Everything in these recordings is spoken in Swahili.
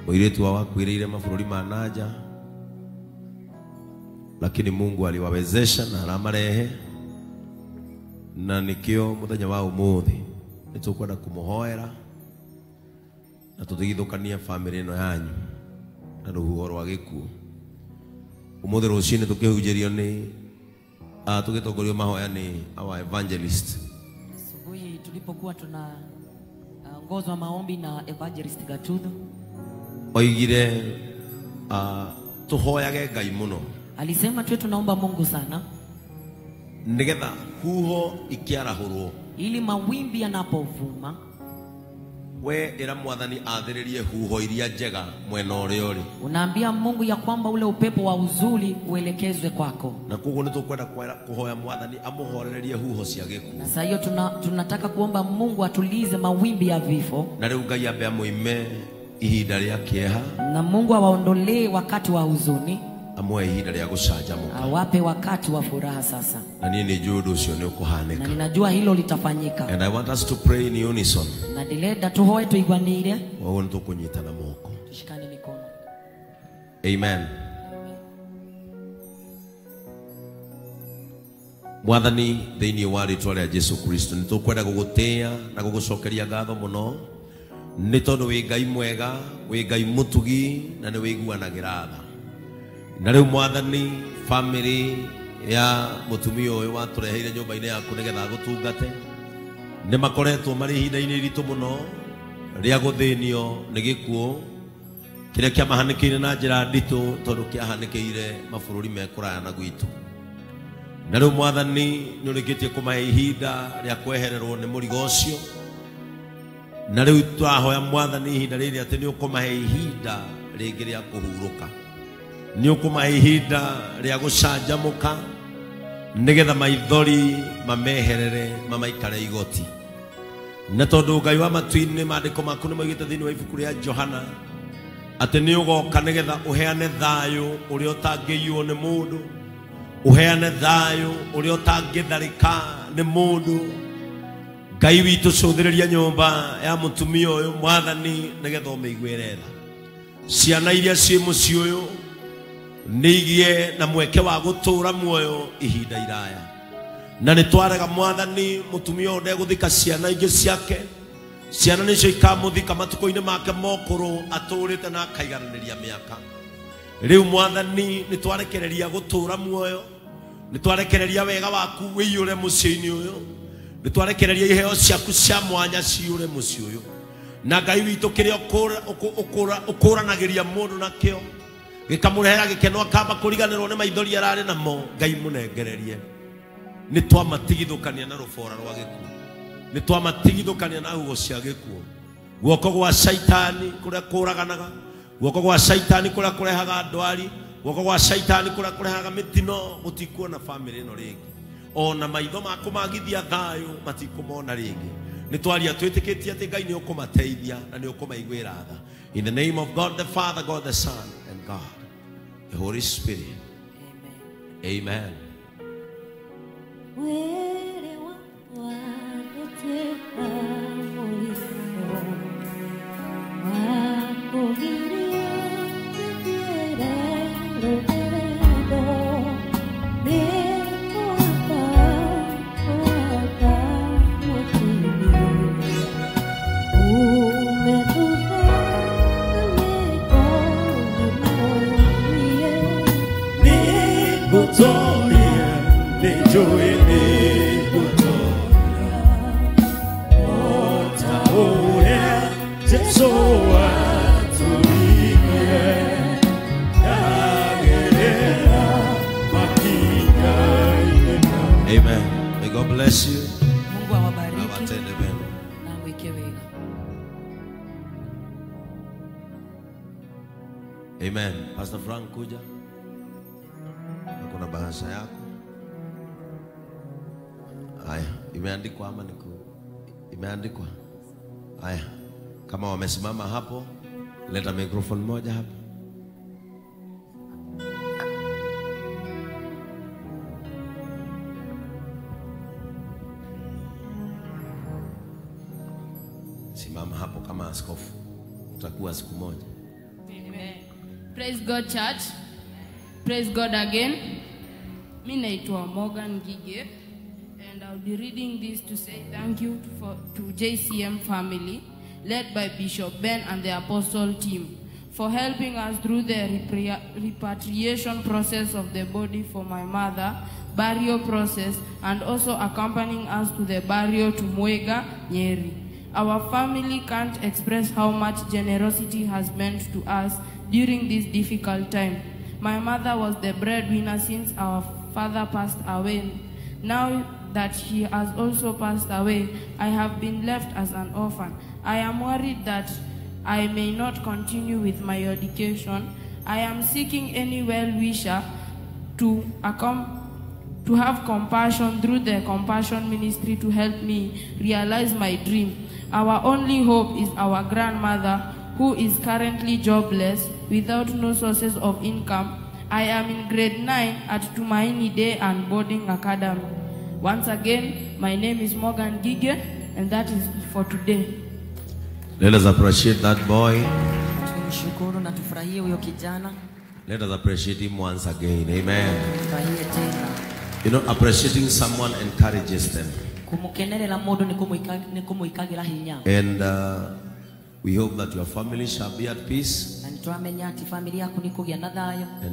Wairetu hawakuireire mabũrũri ma nanja, lakini Mungu aliwawezesha na aramarehe, na nikio muthenya wa umuthi nitukwenda kumuhoera na tutigithukania family ino yanyu na ruhuho rwa gikuo. Umuthi rucini tukihunjirio ni tugitongorio mahoya ni our evangelist. Asubuhi tulipokuwa tunaongozwa maombi na Evangelist Gatudhu, oigire tuhoyage Ngai muno. alisema tuwe tunaomba Mungu sana nigetha huho ikiarahurwo, ili mawimbi yanapovuma we ira mwathani athiririe huho iria njega mwena uria uri, unaambia Mungu ya kwamba ule upepo wa uzuri uelekezwe kwako. na koguo nitukwenda kuhoya mwathani amuhorererie huho cia gikuo. Na sasa hiyo tunataka kuomba Mungu atulize mawimbi ya vifo, na riu Ngai ambe amuime ihinda ria kieha, na Mungu awaondolee wakati wa huzuni, amwe ihinda ria gucanjamuka, awape wakati wa furaha sasa. na nie ni judu ucio ni Na ukuhanika. ninajua hilo litafanyika. And I want us to pray in unison. Na dileda tuhoe tuigwanire, Wao nitukunyitana moko. tushikane mikono. Amen. Mwathani thiini wa ritwa ria Jesu Kristo nitukwenda gugutia na gugucokeria ngatho muno ni tondu wi Ngai mwega, wi Ngai mutugi, na ni wiguanagira tha. Na riu Mwathani, family ya mutumia uyu watureheire nyumba-ini yaku nigetha gutungate ni makoretwo mari ihinda-ini ritu muno ria guthinio ni gikuo kiria kiamahanikire na njira nditu tondu kiahanikiire mabũrũri mekuraya na gwitu. Na riu Mwathani ni urikitie kumahe ihinda ria kwehererwo ni murigo ucio, na riu twahoya Mwathani ihinda riri ati ni ukumahe ihinda ringi ria kuhuruka, ni ukumahe ihinda ria gucanjamuka nigetha maithori mameherere mamaikare igoti. Na tondu Ngai wa matu-ini maandiko maku ni moigite thiini wa ibuku ria Johana ati ni ugoka nigetha uheane thayu uria utangiywo ni mundu, uheane thayu uria utangitharika ni mundu. Ngai witu cuthiriria nyumba ya mutumia uyu Mwathani nigetha umeiguire tha. Ciana iria ci mucii uyu nigie na mweke wa gutura muoyo ihinda iraya, na ni twarega Mwathani mutumia uyu ndeguthika ciana ingi ciake. Ciana nicio ikamuthika matuko-ini make mokuru aturite na akaigananiria miaka. Riu Mwathani ni twarekereria gutura muoyo, ni twarekereria wega waku wiyure mucii-ini uyu, ni twarekereria iheo ciaku cia mwanya ciure mucii uyu. Na Ngai witu kiria ukuranagiria mundu nakio gikamurehera gikeno akamba kuriganirwo ni maithori arari namo, Ngai munengererie. Ni twamatigithukania na rubora rwa gikuo, ni twamatigithukania na hugo cia gikuo. Guoko gwa shaitani kuria kuraganaga, guoko gwa shaitani kuria kurehaga ndwari, guoko gwa shaitani kuria kurehaga mitino gutikuona family ino ringi, ona maitho maku magithia thayu matikumona ringi. Ni twaria twitikitie ati Ngai ni ukumateithia na ni ukumaiguira tha. In the name of God the Father, God the Son, and God the Holy Spirit. Amen. Amen. May God bless you. Mungu awabariki Awatende mema. na mweke wega. Amen. Pastor Frank kuja. Kuna bahasha yako. Haya, imeandikwa ama niku? Imeandikwa. Haya. Kama wamesimama hapo, leta microphone moja hapa. Simama hapo kama askofu. Utakuwa siku moja. Praise God, church. Praise God again. Mi naitwa Morgan Gige, and I'll be reading this to say thank you to JCM family, led by Bishop Ben and the Apostle team, for helping us through the repatriation process of the body for my mother, burial process, and also accompanying us to the burial to Mwega, Nyeri. Our family can't express how much generosity has meant to us during this difficult time. My mother was the breadwinner since our father passed away. Now that she has also passed away, I have been left as an orphan. I am worried that I may not continue with my education. I am seeking any well-wisher to have compassion through the compassion ministry to help me realize my dream. Our only hope is our grandmother, who is currently jobless without no sources of income. I am in grade 9 at Tumaini Day and Boarding Academy. Once again, my name is Morgan Gige, and that is for today. Let us appreciate that boy. Tumshukuru na tufurahie huyo kijana. Let us appreciate him once again. Amen. You know, appreciating someone encourages them. And we hope that your family shall be at peace. And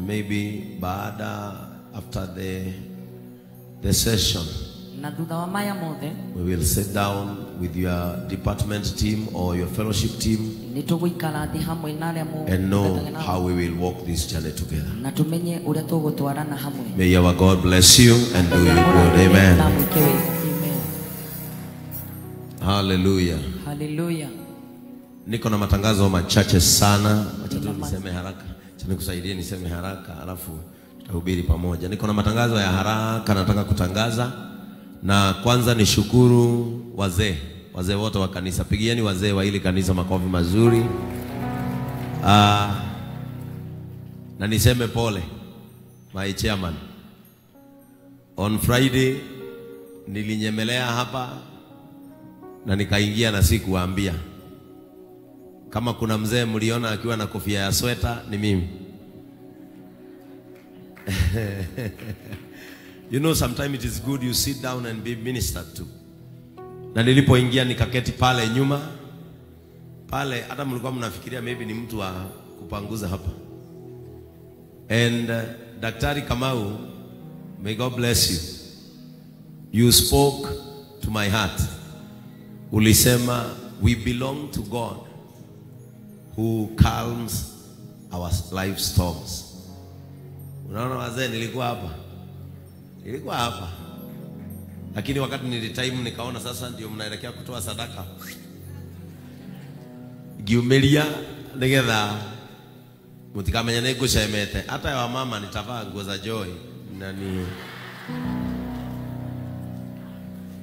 maybe after the session, we will sit down with your department team or your fellowship team and know how we will walk this journey together. May our God bless you and do you good. Amen. Hallelujah. Hallelujah. Niko na matangazo machache sana. Acha tu niseme haraka. Acha nikusaidie niseme haraka alafu tutahubiri pamoja. Niko na matangazo ya haraka nataka kutangaza. Na kwanza ni shukuru wazee wote wa kanisa. Pigieni wazee wa hili kanisa makofi mazuri. Na niseme pole my chairman. On Friday nilinyemelea hapa na nikaingia na sikuwaambia. Kama kuna mzee mliona akiwa na kofia ya sweta ni mimi. You know, sometimes it is good you sit down and be ministered to. Na nilipoingia nikaketi pale nyuma. Pale hata mlikuwa mnafikiria maybe ni mtu wa kupanguza hapa. And Daktari Kamau, may God bless you. You spoke to my heart. Ulisema, we belong to God who calms our life storms. Unaona wazee nilikuwa hapa. Lakini wakati nilitime nikaona sasa ndio mnaelekea kutoa sadaka. Giumelia nigetha mutikamenya nego shemete. Hata ya mama nitavaa nguo za joy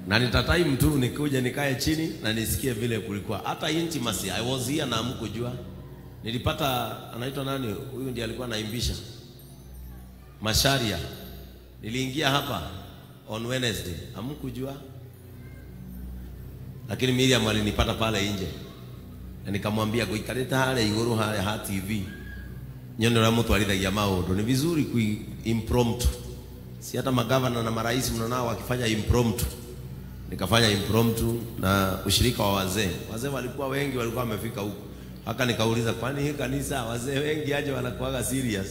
na nitatime tu nikuja nikae chini na nisikie vile kulikuwa. Hata intimacy I was here na mkujua. Nilipata anaitwa nani? Huyu ndiye alikuwa anaimbisha. Masharia. Niliingia hapa on Wednesday. Hamkujua. Lakini Miriam alinipata pale nje. Na nikamwambia kuikareta hale iguru hale ha TV. Nyono la mtu alithagia maondo. Ni vizuri impromptu. Si hata magavana na marais mnanao wakifanya impromptu. Nikafanya impromptu na ushirika wa wazee. Wazee walikuwa wengi walikuwa wamefika huko. Haka nikauliza kwani hii kanisa wazee wengi aje wanakuaga serious?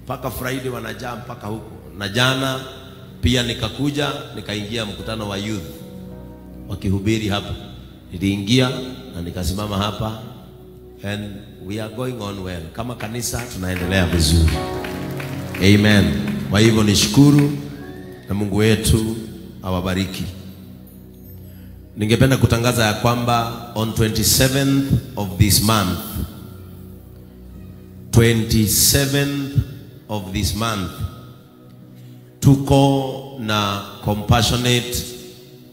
Paka Friday wanajaa mpaka huko. Na jana pia nikakuja nikaingia mkutano wa youth wakihubiri hapa. Niliingia na nikasimama hapa and we are going on well. Kama kanisa tunaendelea vizuri. Amen. Kwa hivyo nishukuru na Mungu wetu awabariki. Ningependa kutangaza ya kwamba on 27th of this month 27th of this month tuko na compassionate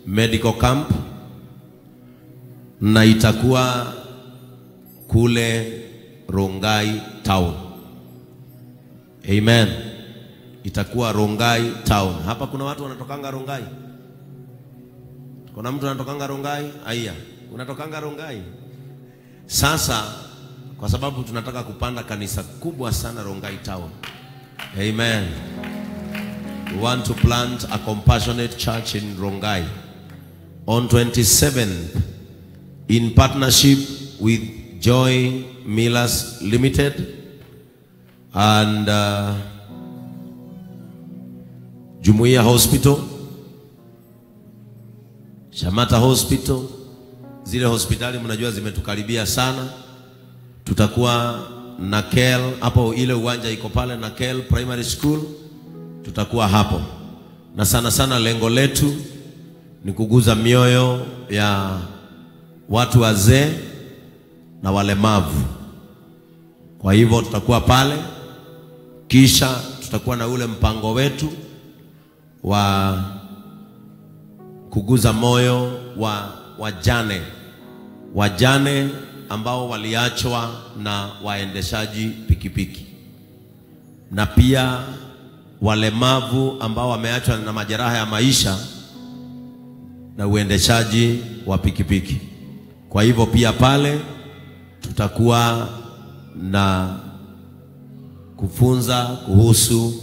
medical camp na itakuwa kule Rongai town. Amen. Itakuwa Rongai town. Hapa kuna watu wanatokanga Rongai. Kuna mtu anatokanga Rongai? Aya, unatokanga Rongai. Sasa kwa sababu tunataka kupanda kanisa kubwa sana Rongai Town. Amen. We want to plant a compassionate church in Rongai on 27th in partnership with Joy Millers Limited and Jumuiya Hospital, Shamata Hospital. Zile hospitali mnajua zimetukaribia sana. Tutakuwa na Kel hapo, ile uwanja iko pale na Kel Primary School, tutakuwa hapo. Na sana sana lengo letu ni kuguza mioyo ya watu wazee na walemavu. Kwa hivyo tutakuwa pale, kisha tutakuwa na ule mpango wetu wa kuguza moyo wa wajane ambao waliachwa na waendeshaji pikipiki, na pia walemavu ambao wameachwa na majeraha ya maisha na uendeshaji wa pikipiki. Kwa hivyo pia pale tutakuwa na kufunza kuhusu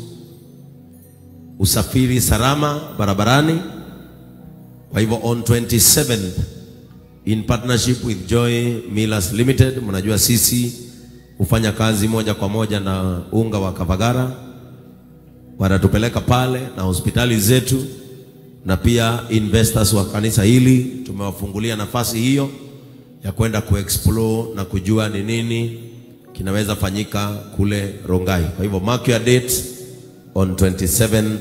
usafiri salama barabarani. Kwa hivyo on 27th in partnership with Joy Millers Limited, mnajua sisi hufanya kazi moja kwa moja na unga wa Kavagara, wanatupeleka pale na hospitali zetu, na pia investors wa kanisa hili tumewafungulia nafasi hiyo ya kwenda kuexplore na kujua ni nini kinaweza fanyika kule Rongai. Kwa hivyo mark your date on 27th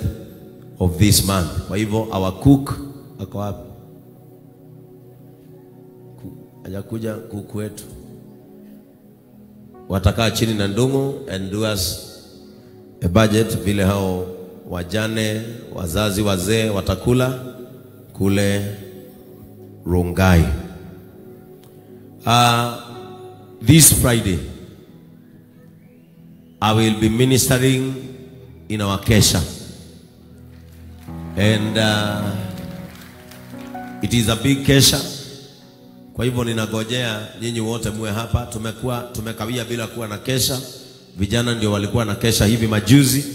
of this month. Kwa hivyo our cook ako wapi? Hajakuja kuku wetu. Watakaa chini na Ndungu and do us a budget vile hao wajane, wazazi, wazee watakula kule Rongai. This Friday I will be ministering in our kesha, and it is a big kesha. Kwa hivyo ninagojea nyinyi wote muwe hapa. Tumekawia bila kuwa na kesha. Vijana ndio walikuwa na kesha hivi majuzi,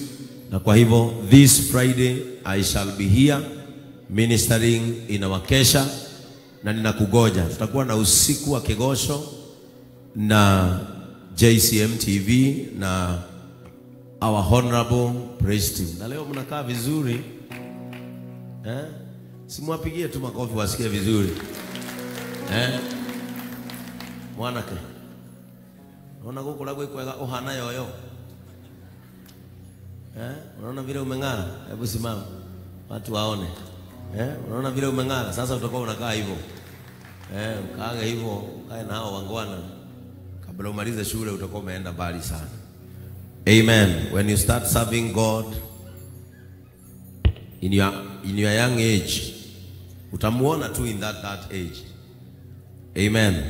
na kwa hivyo this Friday I shall be here ministering in our kesha, na ninakugoja. Tutakuwa na usiku wa kegosho na JCM TV na our honorable praise team. Na leo mnakaa vizuri Simwapigie tu makofi wasikie vizuri. Mwanake unaona gukura gwikwaga uhana yoyo. Unaona vile umeng'ara? Hebu simama watu waone. Unaona vile umeng'ara? Sasa utakuwa unakaa hivyo. Ukaaga hivyo, kae nao wangwana. Kabla umalize shule utakuwa umeenda mbali sana. Amen. When you start serving God in your young age, utamuona tu in that age. Amen.